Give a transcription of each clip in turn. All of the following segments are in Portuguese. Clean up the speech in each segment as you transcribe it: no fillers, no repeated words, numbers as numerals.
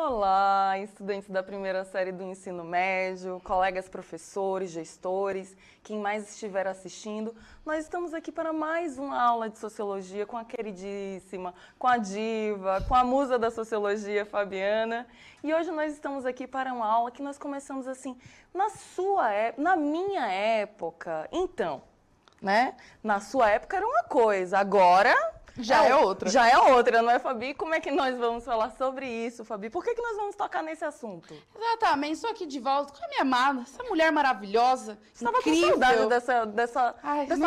Olá, estudantes da primeira série do ensino médio, colegas professores, gestores, quem mais estiver assistindo. Nós estamos aqui para mais uma aula de sociologia com a queridíssima, com a diva, com a musa da sociologia, Fabiana. E hoje nós estamos aqui para uma aula que nós começamos assim, na minha época, então, né? Na sua época era uma coisa, agora... Já é outra. Já é outra, não é, Fabi? Como é que nós vamos falar sobre isso, Fabi? Por que nós vamos tocar nesse assunto? Exatamente, estou aqui de volta com a minha amada, essa mulher maravilhosa, Estava incrível. com saudade dessa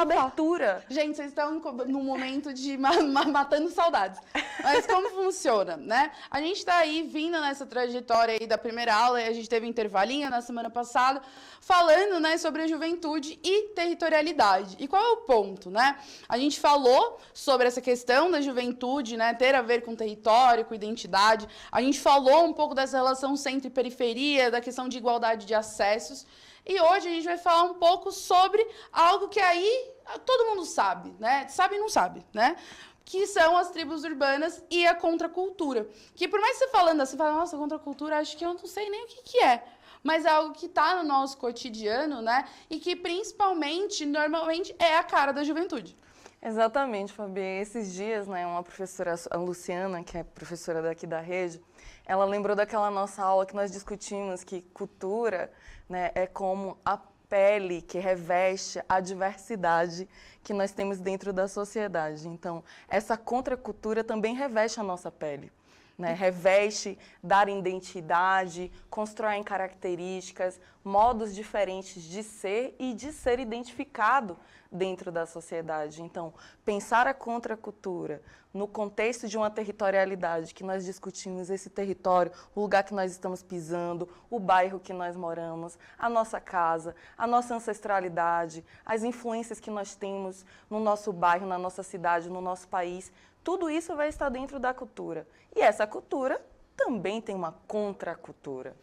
abertura. Gente, vocês estão num momento de matando saudades. Mas como funciona, né? A gente está aí vindo nessa trajetória aí da primeira aula, e a gente teve um intervalinho na semana passada, falando, né, sobre a juventude e territorialidade. E qual é o ponto, né? A gente falou sobre essa questão da juventude, né, ter a ver com território, com identidade. A gente falou um pouco dessa relação centro e periferia, da questão de igualdade de acessos. E hoje a gente vai falar um pouco sobre algo que aí todo mundo sabe, né? Sabe e não sabe, né? Que são as tribos urbanas e a contracultura. Que por mais que você falando assim, fala, nossa, contracultura, acho que eu não sei nem o que é. Mas é algo que está no nosso cotidiano, né? E que principalmente, normalmente, é a cara da juventude. Exatamente, Fabi. Esses dias, né, uma professora, a Luciana, que é professora daqui da rede, ela lembrou daquela nossa aula que nós discutimos que cultura, né, é como a pele que reveste a diversidade que nós temos dentro da sociedade. Então, essa contracultura também reveste a nossa pele. Né, reveste, dar identidade, constrói características, modos diferentes de ser e de ser identificado dentro da sociedade. Então, pensar a contracultura no contexto de uma territorialidade que nós discutimos, esse território, o lugar que nós estamos pisando, o bairro que nós moramos, a nossa casa, a nossa ancestralidade, as influências que nós temos no nosso bairro, na nossa cidade, no nosso país, tudo isso vai estar dentro da cultura. E essa cultura também tem uma contracultura.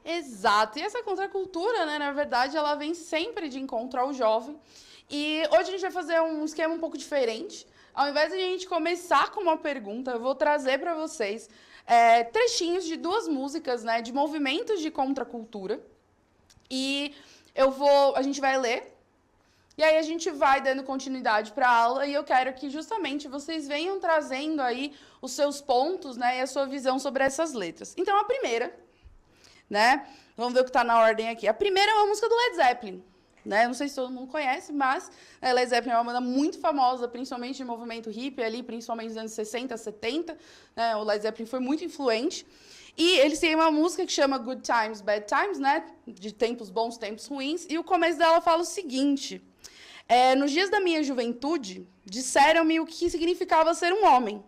Exato. E essa contracultura, né, na verdade, ela vem sempre de encontro ao jovem. E hoje a gente vai fazer um esquema um pouco diferente. Ao invés de a gente começar com uma pergunta, eu vou trazer para vocês trechinhos de duas músicas, né, de movimentos de contracultura. E a gente vai ler. E aí a gente vai dando continuidade para a aula e eu quero que justamente vocês venham trazendo aí os seus pontos, né, e a sua visão sobre essas letras. Então a primeira, né, vamos ver o que está na ordem aqui. A primeira é uma música do Led Zeppelin, né, não sei se todo mundo conhece, mas Led Zeppelin é uma banda muito famosa, principalmente de movimento hippie ali, principalmente nos anos 60, 70, né, o Led Zeppelin foi muito influente. E eles têm uma música que chama Good Times, Bad Times, né, de tempos bons, tempos ruins, e o começo dela fala o seguinte... nos dias da minha juventude, disseram-me o que significava ser um homem.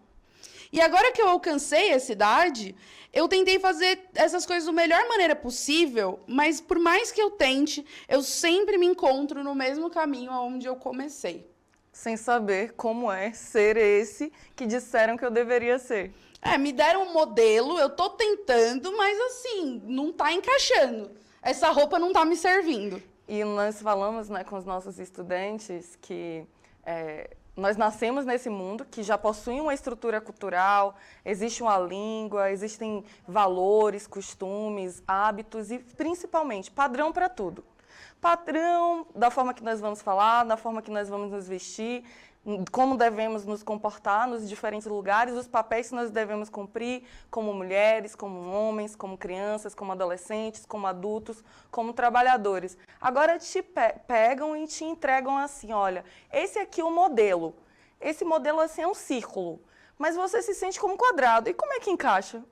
E agora que eu alcancei essa idade, eu tentei fazer essas coisas da melhor maneira possível, mas por mais que eu tente, eu sempre me encontro no mesmo caminho onde eu comecei. Sem saber como é ser esse que disseram que eu deveria ser. Me deram um modelo, eu tô tentando, mas assim, não tá encaixando. Essa roupa não tá me servindo. E nós falamos, né, com os nossos estudantes que nós nascemos nesse mundo que já possui uma estrutura cultural, existe uma língua, existem valores, costumes, hábitos e, principalmente, padrão para tudo. Padrão da forma que nós vamos falar, da forma que nós vamos nos vestir, como devemos nos comportar nos diferentes lugares, os papéis que nós devemos cumprir como mulheres, como homens, como crianças, como adolescentes, como adultos, como trabalhadores. Agora te pegam e te entregam assim, olha, esse aqui é o modelo. Esse modelo assim é um círculo, mas você se sente como um quadrado. E como é que encaixa?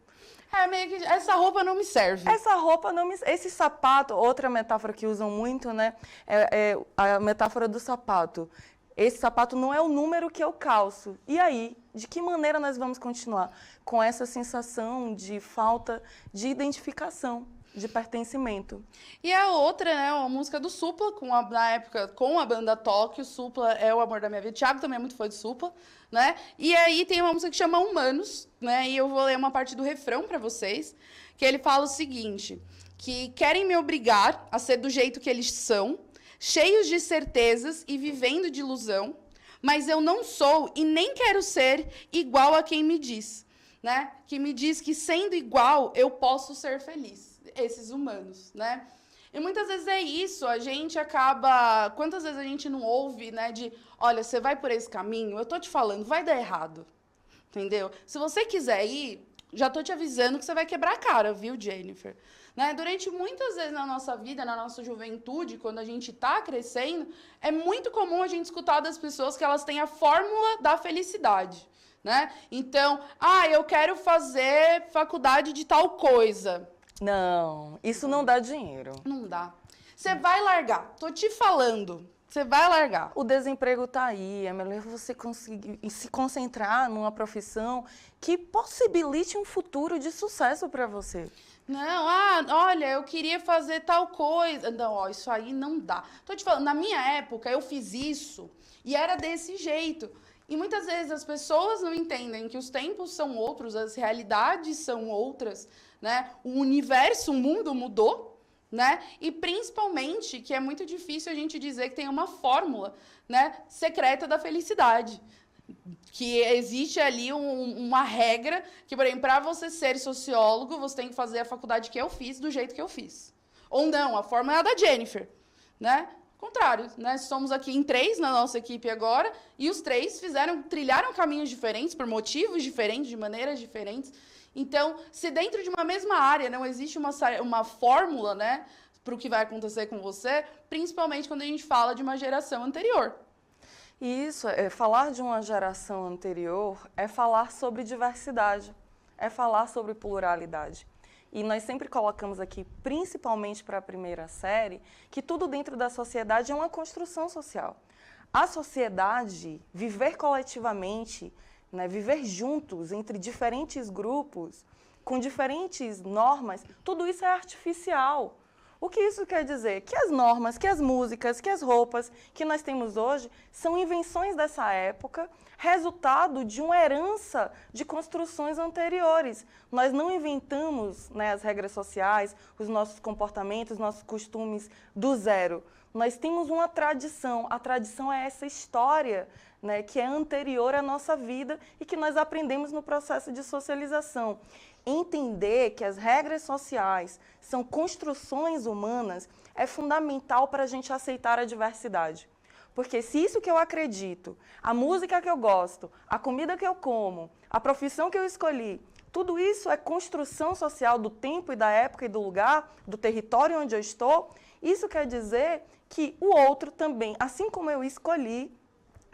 Meio que essa roupa não me serve. Essa roupa não me... Esse sapato, outra metáfora que usam muito, né, é a metáfora do sapato. Esse sapato não é o número que eu calço. E aí, de que maneira nós vamos continuar? Com essa sensação de falta de identificação, de pertencimento. E a outra, né, uma música do Supla, na época com a banda Tóquio. Supla é o amor da minha vida. Thiago também é muito fã de Supla, né? E aí tem uma música que chama Humanos, né? E eu vou ler uma parte do refrão para vocês, que ele fala o seguinte, que querem me obrigar a ser do jeito que eles são, cheios de certezas e vivendo de ilusão, mas eu não sou e nem quero ser igual a quem me diz. né? Que me diz que sendo igual, eu posso ser feliz. Esses humanos, né? E muitas vezes é isso, a gente acaba... Quantas vezes a gente não ouve, né, de... Olha, você vai por esse caminho, eu tô te falando, vai dar errado. Entendeu? Se você quiser ir, já tô te avisando que você vai quebrar a cara, viu, Jennifer? Né? Durante muitas vezes na nossa vida, na nossa juventude, quando a gente tá crescendo, é muito comum a gente escutar das pessoas que elas têm a fórmula da felicidade. Né? Então, eu quero fazer faculdade de tal coisa. Não, isso não dá dinheiro. Não dá. Você vai largar. Tô te falando. Você vai largar. O desemprego está aí. É melhor você conseguir se concentrar numa profissão que possibilite um futuro de sucesso para você. Não, olha, eu queria fazer tal coisa. Não, isso aí não dá. Tô te falando, na minha época eu fiz isso e era desse jeito. E muitas vezes as pessoas não entendem que os tempos são outros, as realidades são outras, né? O universo, o mundo mudou, né? E principalmente que é muito difícil a gente dizer que tem uma fórmula, né, secreta da felicidade. Que existe ali uma regra que, por exemplo, para você ser sociólogo, você tem que fazer a faculdade que eu fiz do jeito que eu fiz. Ou não, a fórmula é a da Jennifer, né? Contrário, né? Somos aqui em 3 na nossa equipe agora e os 3 trilharam caminhos diferentes por motivos diferentes, de maneiras diferentes. Então, se dentro de uma mesma área não existe uma fórmula, né, para o que vai acontecer com você, principalmente quando a gente fala de uma geração anterior. Isso, falar de uma geração anterior é falar sobre diversidade, é falar sobre pluralidade. E nós sempre colocamos aqui, principalmente para a primeira série, que tudo dentro da sociedade é uma construção social. A sociedade, viver coletivamente, né, viver juntos entre diferentes grupos, com diferentes normas, tudo isso é artificial. O que isso quer dizer? Que as normas, que as músicas, que as roupas que nós temos hoje são invenções dessa época, resultado de uma herança de construções anteriores. Nós não inventamos, né, as regras sociais, os nossos comportamentos, os nossos costumes do zero. Nós temos uma tradição. A tradição é essa história, né, que é anterior à nossa vida e que nós aprendemos no processo de socialização. Entender que as regras sociais são construções humanas é fundamental para a gente aceitar a diversidade. Porque se isso que eu acredito, a música que eu gosto, a comida que eu como, a profissão que eu escolhi, tudo isso é construção social do tempo e da época e do lugar, do território onde eu estou, isso quer dizer que o outro também, assim como eu escolhi,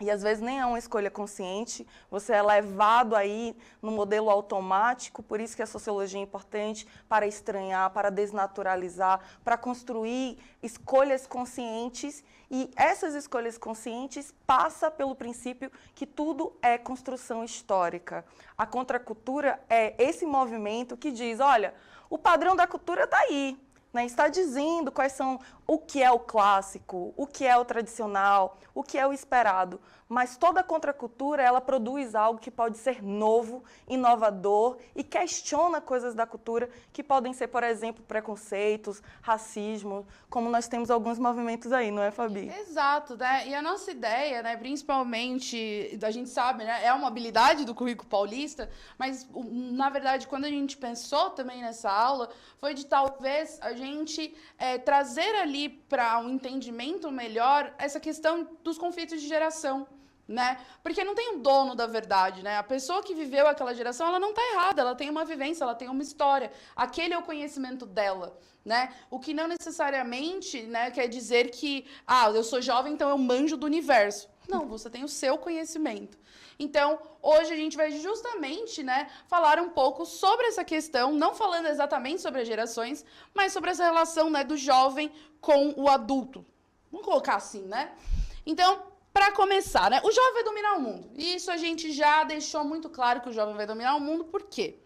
e às vezes nem é uma escolha consciente, você é levado aí no modelo automático, por isso que a sociologia é importante para estranhar, para desnaturalizar, para construir escolhas conscientes. E essas escolhas conscientes passam pelo princípio que tudo é construção histórica. A contracultura é esse movimento que diz, olha, o padrão da cultura está aí. Né, está dizendo quais são o que é o clássico, o que é o tradicional, o que é o esperado. Mas toda contracultura, ela produz algo que pode ser novo, inovador e questiona coisas da cultura que podem ser, por exemplo, preconceitos, racismo, como nós temos alguns movimentos aí, não é, Fabi? Exato, né? E a nossa ideia, né, principalmente, a gente sabe, né, é uma habilidade do currículo paulista, mas, na verdade, quando a gente pensou também nessa aula, foi de talvez a gente trazer ali para um entendimento melhor essa questão dos conflitos de geração, né? Porque não tem um dono da verdade, né? A pessoa que viveu aquela geração, ela não está errada, ela tem uma vivência, ela tem uma história. Aquele é o conhecimento dela, né? O que não necessariamente, né, quer dizer que, eu sou jovem, então eu manjo do universo. Não, você tem o seu conhecimento. Então, hoje a gente vai justamente, né, falar um pouco sobre essa questão, não falando exatamente sobre as gerações, mas sobre essa relação, né, do jovem com o adulto. Vamos colocar assim, né? Então, para começar, né, o jovem vai dominar o mundo. E isso a gente já deixou muito claro que o jovem vai dominar o mundo, por quê?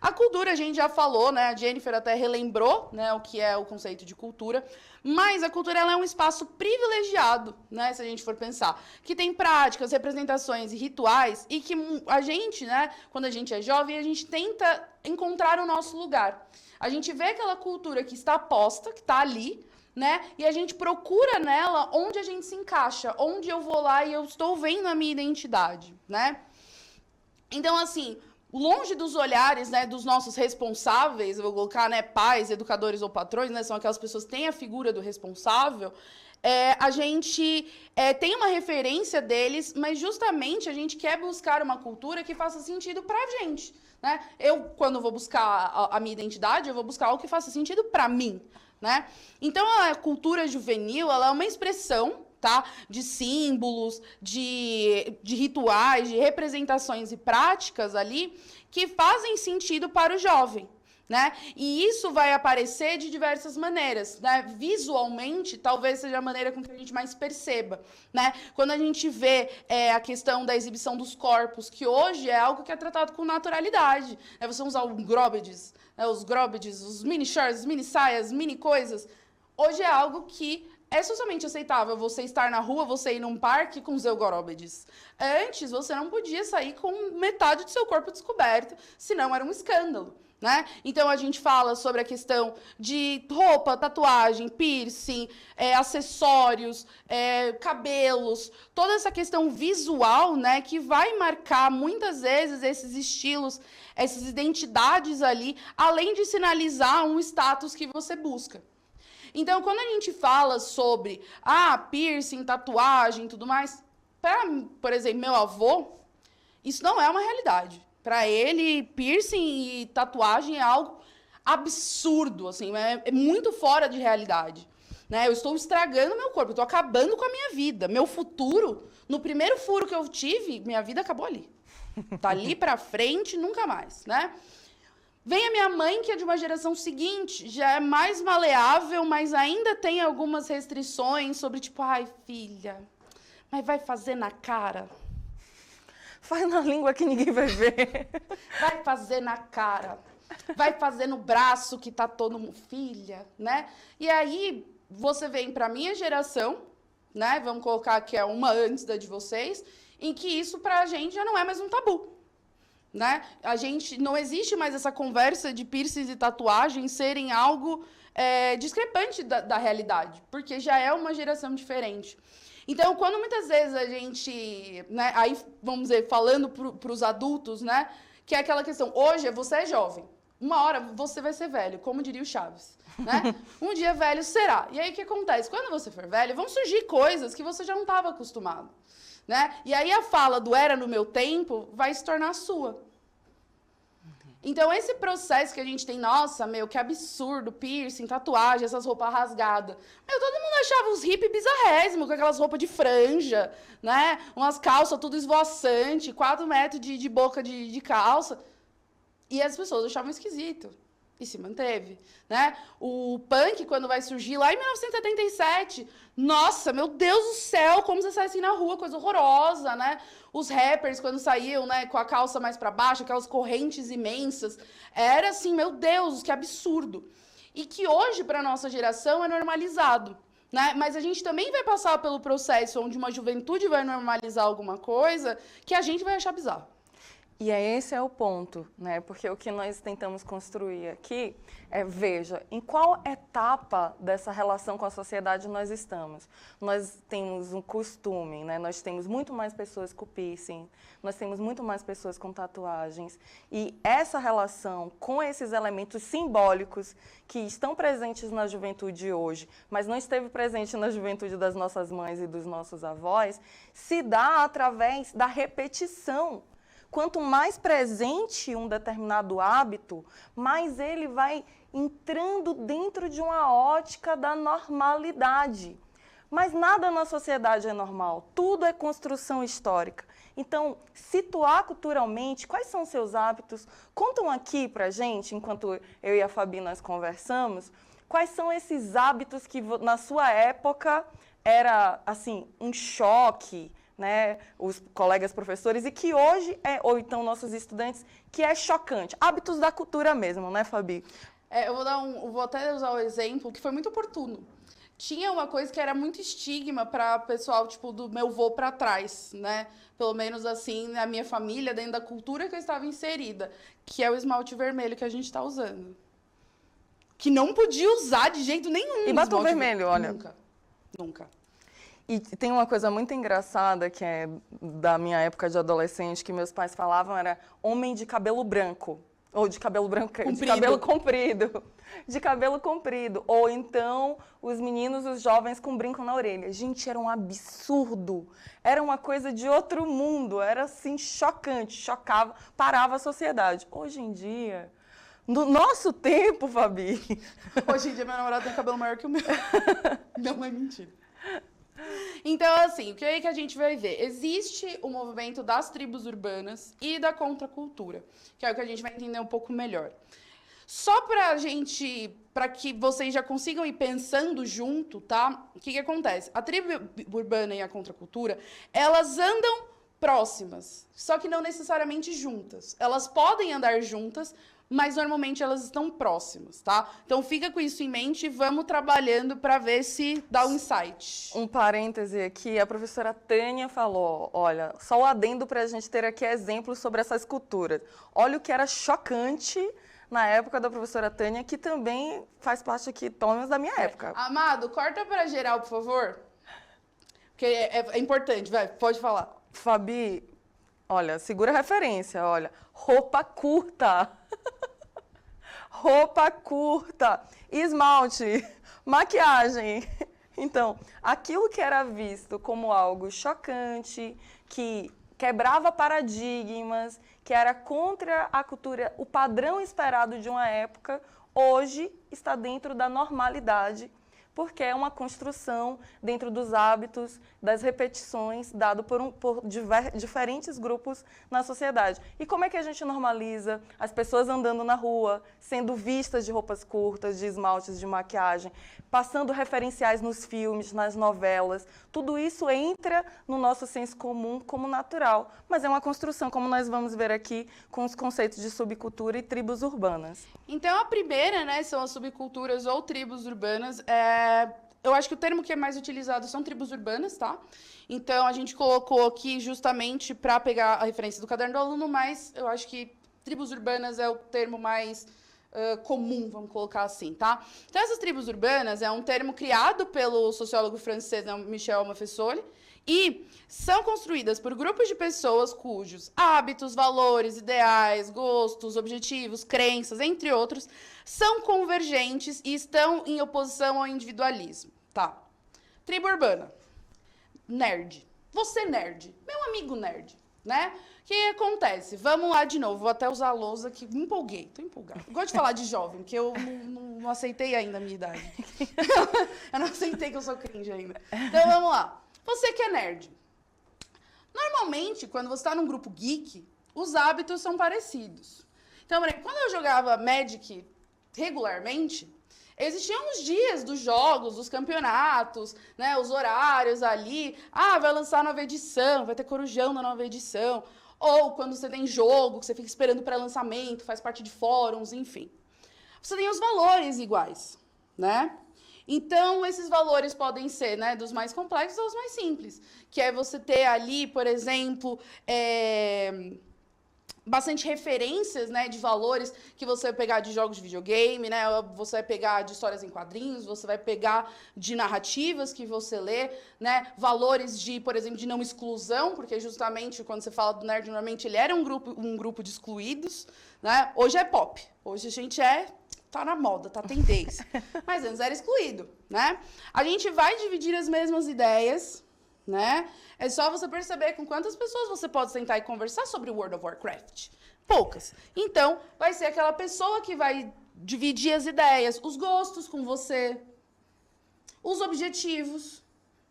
A cultura a gente já falou, né? A Jennifer até relembrou, né, o que é o conceito de cultura, mas a cultura ela é um espaço privilegiado, né, se a gente for pensar, que tem práticas, representações e rituais e que a gente, né, quando a gente é jovem, a gente tenta encontrar o nosso lugar. A gente vê aquela cultura que está posta, que está ali, né? E a gente procura nela onde a gente se encaixa, onde eu vou lá e eu estou vendo a minha identidade, né? Então, assim, longe dos olhares, né, dos nossos responsáveis, eu vou colocar, né, pais, educadores ou patrões, né, são aquelas pessoas que têm a figura do responsável, a gente tem uma referência deles, mas justamente a gente quer buscar uma cultura que faça sentido pra gente, né? Eu, quando vou buscar a minha identidade, eu vou buscar algo que faça sentido pra mim, né? Então, a cultura juvenil, ela é uma expressão, tá? De símbolos, de rituais, de representações e práticas ali que fazem sentido para o jovem, né? E isso vai aparecer de diversas maneiras, né? Visualmente, talvez seja a maneira com que a gente mais perceba, né? Quando a gente vê a questão da exibição dos corpos, que hoje é algo que é tratado com naturalidade, né? Você usar os gróbedes, os mini shorts, as mini saias, mini coisas, hoje é algo que é socialmente aceitável você estar na rua, você ir num parque com os eugoróbedes. Antes, você não podia sair com metade do seu corpo descoberto, senão era um escândalo, né? Então, a gente fala sobre a questão de roupa, tatuagem, piercing, acessórios, cabelos, toda essa questão visual, né, que vai marcar, muitas vezes, esses estilos, essas identidades ali, além de sinalizar um status que você busca. Então, quando a gente fala sobre piercing, tatuagem e tudo mais, para, por exemplo, meu avô, isso não é uma realidade. Para ele, piercing e tatuagem é algo absurdo, assim, é muito fora de realidade, né? Eu estou estragando meu corpo, eu estou acabando com a minha vida. Meu futuro, no primeiro furo que eu tive, minha vida acabou ali. Dali para frente, nunca mais, né? Vem a minha mãe, que é de uma geração seguinte, já é mais maleável, mas ainda tem algumas restrições sobre, tipo, ai, filha, mas vai fazer na cara? Faz na língua que ninguém vai ver. Vai fazer na cara. Vai fazer no braço que tá todo mundo... Filha, né? E aí, você vem pra minha geração, né? Vamos colocar que é uma antes da de vocês, em que isso pra gente já não é mais um tabu. Né? A gente não existe mais essa conversa de piercings e tatuagens serem algo discrepante da realidade, porque já é uma geração diferente. Então, quando muitas vezes a gente, né, aí vamos dizer, falando para os adultos, né, que é aquela questão, hoje você é jovem, uma hora você vai ser velho, como diria o Chaves, né? Um dia velho será. E aí o que acontece? Quando você for velho, vão surgir coisas que você já não estava acostumado. Né? E aí a fala do era no meu tempo vai se tornar sua. Então, esse processo que a gente tem, nossa, meu, que absurdo, piercing, tatuagem, essas roupas rasgadas. Meu, todo mundo achava os hippies bizarrésimos, com aquelas roupas de franja, né? Umas calças tudo esvoaçante, 4 metros de boca de calça. E as pessoas achavam esquisito. E se manteve, né? O punk, quando vai surgir lá em 1977, nossa, meu Deus do céu, como você sai assim na rua, coisa horrorosa, né? Os rappers, quando saíam, né, com a calça mais para baixo, aquelas correntes imensas, era assim, meu Deus, que absurdo. E que hoje, para nossa geração, é normalizado, né? Mas a gente também vai passar pelo processo onde uma juventude vai normalizar alguma coisa que a gente vai achar bizarro. E esse é o ponto, né? Porque o que nós tentamos construir aqui veja, em qual etapa dessa relação com a sociedade nós estamos? Nós temos um costume, né? Nós temos muito mais pessoas com piercing, nós temos muito mais pessoas com tatuagens, e essa relação com esses elementos simbólicos que estão presentes na juventude hoje, mas não esteve presente na juventude das nossas mães e dos nossos avós, se dá através da repetição. Quanto mais presente um determinado hábito, mais ele vai entrando dentro de uma ótica da normalidade. Mas nada na sociedade é normal, tudo é construção histórica. Então, situar culturalmente quais são os seus hábitos, contam aqui pra gente, enquanto eu e a Fabi nós conversamos, quais são esses hábitos que na sua época era assim um choque, né, os colegas professores, e que hoje ou então nossos estudantes, que é chocante. Hábitos da cultura mesmo, né, Fabi? Eu vou até usar o exemplo que foi muito oportuno. Tinha uma coisa que era muito estigma para pessoal, tipo, do meu vô para trás, né? Pelo menos assim, na minha família, dentro da cultura que eu estava inserida, que é o esmalte vermelho que a gente está usando. Que não podia usar de jeito nenhum. E batom vermelho, olha. Nunca. E tem uma coisa muito engraçada que é da minha época de adolescente, que meus pais falavam, era homem de cabelo branco. Ou de cabelo branco, de cabelo comprido. De cabelo comprido. Ou então, os meninos, os jovens com brinco na orelha. Gente, era um absurdo. Era uma coisa de outro mundo. Era, assim, chocante. Chocava, parava a sociedade. Hoje em dia, no nosso tempo, Fabi... Hoje em dia, meu namorado tem cabelo maior que o meu. Não é mentira. Então, assim, o que é que a gente vai ver? Existe o movimento das tribos urbanas e da contracultura, que é o que a gente vai entender um pouco melhor. Só para que vocês já consigam ir pensando junto, tá? O que acontece? A tribo urbana e a contracultura, elas andam próximas, só que não necessariamente juntas. Elas podem andar juntas, mas normalmente elas estão próximas, tá? Então fica com isso em mente e vamos trabalhando para ver se dá um insight. Um parêntese aqui, a professora Tânia falou, olha, só o adendo para a gente ter aqui exemplos sobre essa escultura. Olha o que era chocante na época da professora Tânia, que também faz parte aqui, pelo menos da minha época. Amado, corta para geral, por favor. Porque é importante, vai, pode falar. Fabi, olha, segura a referência, olha, roupa curta. Roupa curta, esmalte, maquiagem. Então, aquilo que era visto como algo chocante, que quebrava paradigmas, que era contra a cultura, o padrão esperado de uma época, hoje está dentro da normalidade, porque é uma construção dentro dos hábitos, das repetições, dado por diferentes grupos na sociedade. E como é que a gente normaliza as pessoas andando na rua, sendo vistas de roupas curtas, de esmaltes, de maquiagem, passando referenciais nos filmes, nas novelas? Tudo isso entra no nosso senso comum como natural, mas é uma construção, como nós vamos ver aqui, com os conceitos de subcultura e tribos urbanas. Então, a primeira, né, são as subculturas ou tribos urbanas. Eu acho que o termo que é mais utilizado são tribos urbanas, tá? Então, a gente colocou aqui justamente para pegar a referência do caderno do aluno, mas eu acho que tribos urbanas é o termo mais comum, vamos colocar assim, tá? Então, essas tribos urbanas é um termo criado pelo sociólogo francês, né, Michel Maffesoli, e são construídas por grupos de pessoas cujos hábitos, valores, ideais, gostos, objetivos, crenças, entre outros, são convergentes e estão em oposição ao individualismo. Tá. Tribo urbana. Nerd. Você nerd. Meu amigo nerd, né? O que acontece? Vamos lá de novo. Vou até usar a lousa que me empolguei. Tô empolgada. Gosto de falar de jovem, porque eu não aceitei ainda a minha idade. Eu não aceitei que eu sou cringe ainda. Então, vamos lá. Você que é nerd. Normalmente, quando você está num grupo geek, os hábitos são parecidos. Então, quando eu jogava Magic regularmente, existiam os dias dos jogos, dos campeonatos, né, os horários ali. Ah, vai lançar a nova edição, vai ter corujão na nova edição. Ou quando você tem jogo, que você fica esperando para lançamento, faz parte de fóruns, enfim. Você tem os valores iguais, né? Então, esses valores podem ser, né, dos mais complexos aos mais simples, que é você ter ali, por exemplo, bastante referências, né, de valores que você vai pegar de jogos de videogame, né, você vai pegar de histórias em quadrinhos, você vai pegar de narrativas que você lê, né, valores de, por exemplo, de não exclusão, porque justamente quando você fala do nerd, normalmente ele era um grupo de excluídos, né, hoje é pop, hoje a gente tá na moda, tá tendência. Mas antes era excluído, né? A gente vai dividir as mesmas ideias, né? É só você perceber com quantas pessoas você pode sentar e conversar sobre o World of Warcraft. Poucas. Então, vai ser aquela pessoa que vai dividir as ideias, os gostos com você, os objetivos,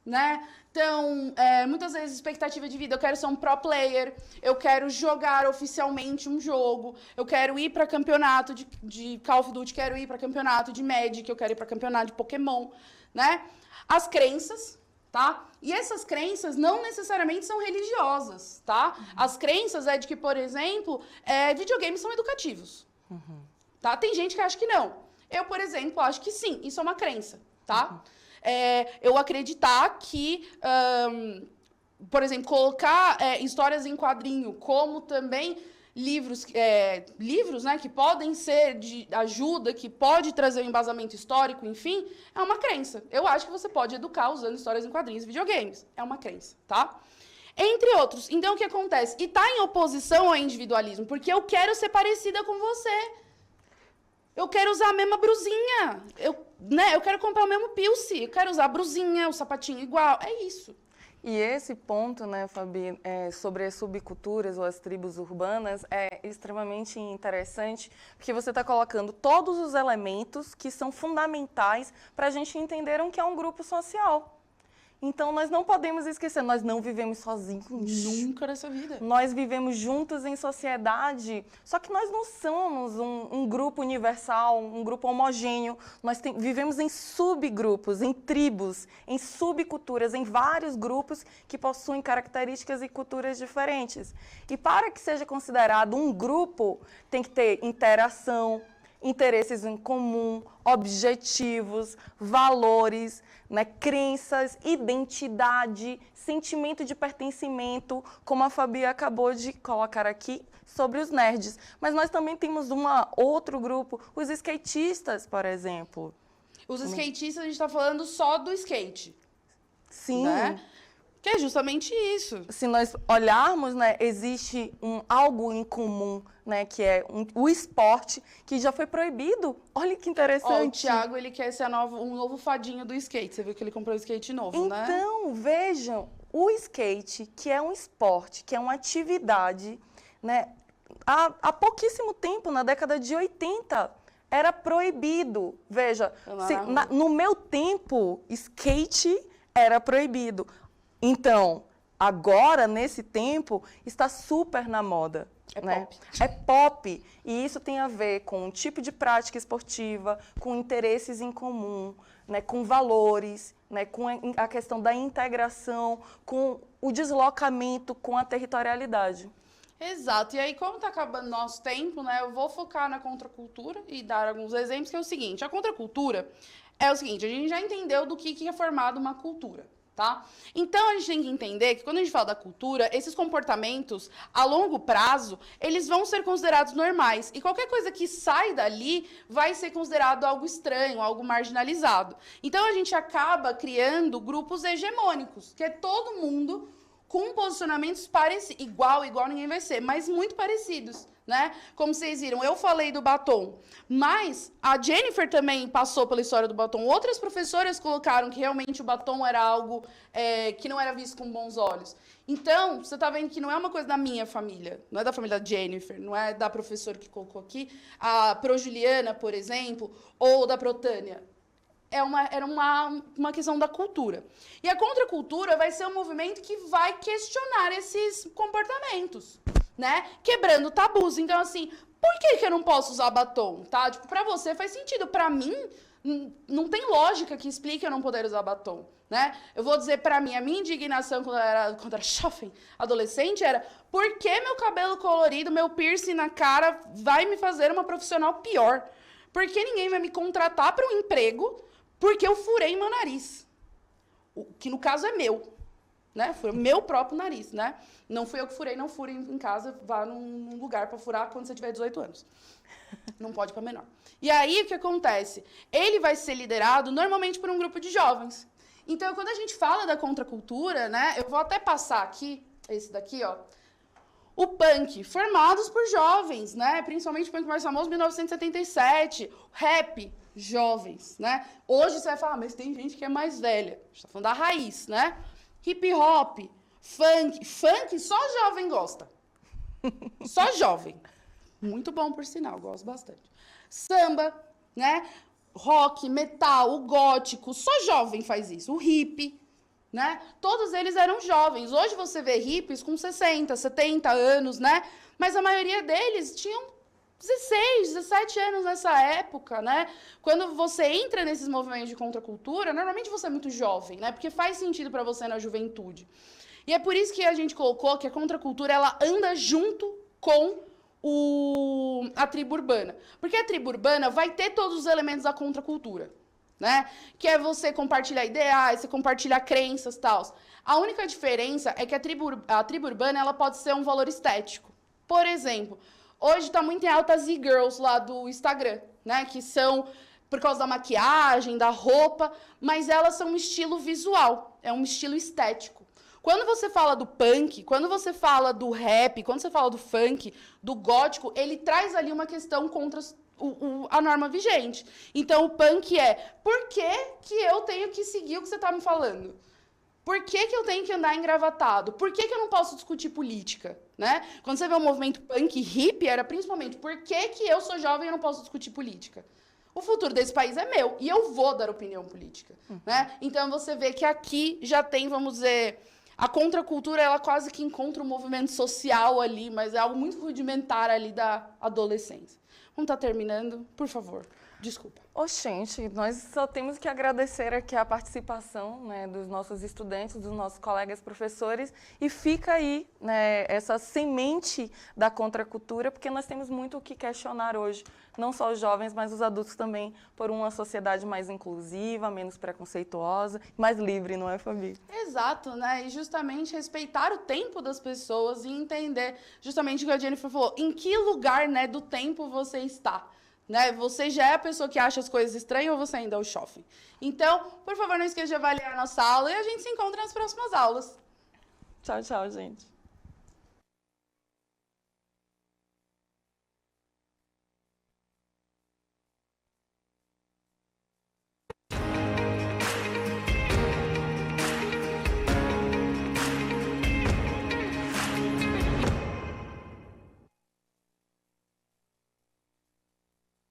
né? Então, muitas vezes, expectativa de vida, eu quero ser um pro player, eu quero jogar oficialmente um jogo, eu quero ir para campeonato de Call of Duty, quero ir para campeonato de Magic, eu quero ir para campeonato de Pokémon, né? As crenças, tá? E essas crenças não necessariamente são religiosas, tá? As crenças é de que, por exemplo, videogames são educativos, tá? Tem gente que acha que não. Eu, por exemplo, acho que sim, isso é uma crença, tá? Eu acreditar que, por exemplo, colocar histórias em quadrinho, como também livros, né, que podem ser de ajuda, que pode trazer um embasamento histórico, enfim, é uma crença. Eu acho que você pode educar usando histórias em quadrinhos e videogames. É uma crença, tá? Entre outros. Então, o que acontece? E tá em oposição ao individualismo, porque eu quero ser parecida com você. Eu quero usar a mesma brusinha. Eu quero comprar o mesmo Pilce. Eu quero usar a brusinha, o sapatinho igual. É isso. E esse ponto, né, Fabi, sobre as subculturas ou as tribos urbanas é extremamente interessante, porque você está colocando todos os elementos que são fundamentais para a gente entender o que é um grupo social. Então, nós não podemos esquecer, nós não vivemos sozinhos. Nunca nessa vida. Nós vivemos juntos em sociedade, só que nós não somos um grupo universal, um grupo homogêneo. Nós vivemos em subgrupos, em tribos, em subculturas, em vários grupos que possuem características e culturas diferentes. E para que seja considerado um grupo, tem que ter interação, interesses em comum, objetivos, valores, né, crenças, identidade, sentimento de pertencimento, como a Fabi acabou de colocar aqui sobre os nerds. Mas nós também temos outro grupo, os skatistas, por exemplo. Os skatistas, a gente está falando só do skate. Sim. Né? Que é justamente isso. Se nós olharmos, né, existe algo em comum, né, que é o esporte, que já foi proibido. Olha que interessante. Ó, o Thiago, ele quer ser um novo fadinho do skate. Você viu que ele comprou um skate novo, né? Então, vejam, o skate, que é um esporte, que é uma atividade, né, há pouquíssimo tempo, na década de 80, era proibido. Veja, no meu tempo, skate era proibido. Então, agora, nesse tempo, está super na moda. Pop. É pop. E isso tem a ver com o tipo de prática esportiva, com interesses em comum, né, com valores, né, com a questão da integração, com o deslocamento, com a territorialidade. Exato. E aí, como está acabando nosso tempo, né, eu vou focar na contracultura e dar alguns exemplos, que é o seguinte. A contracultura é o seguinte, a gente já entendeu do que é formado uma cultura. Tá? Então, a gente tem que entender que quando a gente fala da cultura, esses comportamentos, a longo prazo, eles vão ser considerados normais. E qualquer coisa que sai dali vai ser considerado algo estranho, algo marginalizado. Então, a gente acaba criando grupos hegemônicos, que é todo mundo com posicionamentos parecidos. Igual ninguém vai ser, mas muito parecidos. Né? Como vocês viram, eu falei do batom, mas a Jennifer também passou pela história do batom. Outras professoras colocaram que realmente o batom era algo que não era visto com bons olhos. Então, você está vendo que não é uma coisa da minha família, não é da família da Jennifer, não é da professora que colocou aqui, a Pro Juliana, por exemplo, ou da Protânia. Era uma questão da cultura. E a contracultura vai ser um movimento que vai questionar esses comportamentos. Né? Quebrando tabus. Então, assim, por que eu não posso usar batom, tá? Tipo, pra você faz sentido. Pra mim, não tem lógica que explique eu não poder usar batom, né? Eu vou dizer pra mim, a minha indignação quando eu era jovem, adolescente, era por que meu cabelo colorido, meu piercing na cara vai me fazer uma profissional pior? Por que ninguém vai me contratar para um emprego porque eu furei meu nariz? O que, no caso, é meu. Né? Foi o meu próprio nariz, né? Não fui eu que furei, não fure em casa, vá num lugar para furar quando você tiver 18 anos. Não pode para menor. E aí, o que acontece? Ele vai ser liderado normalmente por um grupo de jovens. Então, quando a gente fala da contracultura, né? Eu vou até passar aqui, esse daqui, ó. O punk, formados por jovens, né? Principalmente o punk mais famoso, 1977. Rap, jovens, né? Hoje você vai falar, mas tem gente que é mais velha. A gente tá falando da raiz, né? Hip hop, funk. Funk só jovem gosta. Só jovem. Muito bom, por sinal, gosto bastante. Samba, né? Rock, metal, o gótico, só jovem faz isso. O hip, né? Todos eles eram jovens. Hoje você vê hippies com 60, 70 anos, né? Mas a maioria deles tinham 16, 17 anos nessa época, né? Quando você entra nesses movimentos de contracultura, normalmente você é muito jovem, né? Porque faz sentido para você na juventude. E é por isso que a gente colocou que a contracultura, ela anda junto com a tribo urbana. Porque a tribo urbana vai ter todos os elementos da contracultura, né? Que é você compartilhar ideais, você compartilhar crenças e tal. A única diferença é que a tribo urbana, ela pode ser um valor estético. Por exemplo, hoje tá muito em alta as e-girls lá do Instagram, né? Que são por causa da maquiagem, da roupa, mas elas são um estilo visual, é um estilo estético. Quando você fala do punk, quando você fala do rap, quando você fala do funk, do gótico, ele traz ali uma questão contra a norma vigente. Então, o punk é, por que eu tenho que seguir o que você está me falando? Por que eu tenho que andar engravatado? Por que eu não posso discutir política? Né? Quando você vê o movimento punk hippie, era principalmente, por que eu sou jovem e eu não posso discutir política? O futuro desse país é meu e eu vou dar opinião política. Né? Então, você vê que aqui já tem, vamos dizer... A contracultura, ela quase que encontra um movimento social ali, mas é algo muito rudimentar ali da adolescência. Vamos estar terminando? Por favor, desculpa. Gente, nós só temos que agradecer aqui a participação, né, dos nossos estudantes, dos nossos colegas professores, e fica aí, né, essa semente da contracultura, porque nós temos muito o que questionar hoje, não só os jovens, mas os adultos também, por uma sociedade mais inclusiva, menos preconceituosa, mais livre, não é, Fabi? Exato, né? E justamente respeitar o tempo das pessoas e entender justamente o que a Jennifer falou, em que lugar, né, do tempo você está. Né? Você já é a pessoa que acha as coisas estranhas ou você ainda é o jovem? Então, por favor, não esqueça de avaliar a nossa aula e a gente se encontra nas próximas aulas. Tchau, tchau, gente.